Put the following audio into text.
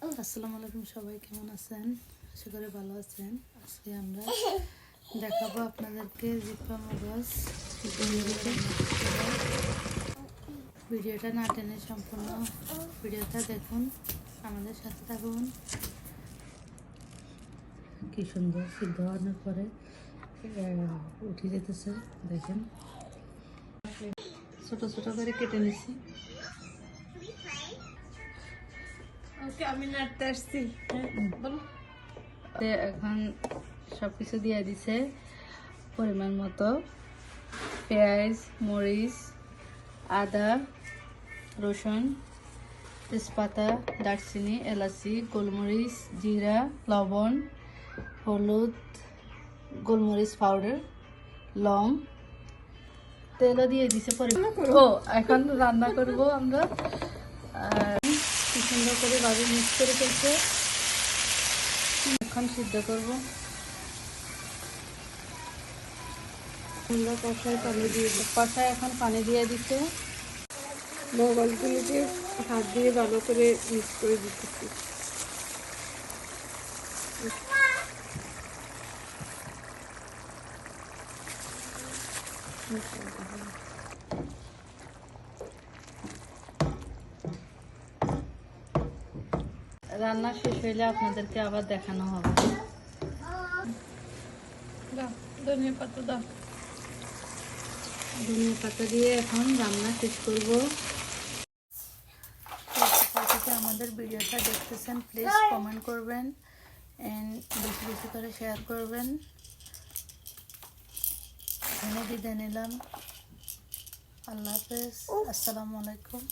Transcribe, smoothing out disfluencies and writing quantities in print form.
আসসালামু আলাইকুম, সবাই কেমন আছেন? আশা করি ভালো আছেন। আজকে আমরা দেখাবো আপনাদেরকে জিপ্পা মগজ। ভিডিওটা না টেনে সম্পূর্ণ ভিডিওটা দেখুন, আমাদের সাথে থাকুন। কি সুন্দর সিদ্ধ হওয়ার পরে উঠে যেতেছে, দেখেন। ছোট ছোট করে কেটে নিছি। আমি নাড়তে আসছি। এখন সবকিছু দিয়ে দিছে পরিমাণ মতো। পেঁয়াজ, মরিচ, আদা, রসুন, তেজপাতা, দারচিনি, এলাচি, গোলমরিচ, জিরা, লবণ, হলুদ, গোলমরিচ পাউডার, লং, তেলও দিয়ে দিছে পরিমাণ। ও এখন রান্না করব আমরা। কি সুন্দর করে ভাবে মিক্স করে ফেলছে। এখন সিদ্ধ করবো। আমরা কষায় এখন পানি দিয়ে দিচ্ছে। মগজগুলোকে হাত দিয়ে ভালো করে মিক্স করে দিতেছি। রান্না শেষ হইলে আপনাদেরকে আবার দেখানো হবে। ধনিয়া পাতা দাও। ধনিয়া পাতা দিয়ে এখন রান্না শেষ করব। আমাদের ভিডিওটা দেখতেছেন, প্লিজ কমেন্ট করবেন এন্ড বেশি বেশি করে শেয়ার করবেন। এখানে বিদায় নিলাম। আল্লাহ হাফেজ, আসসালামু আলাইকুম।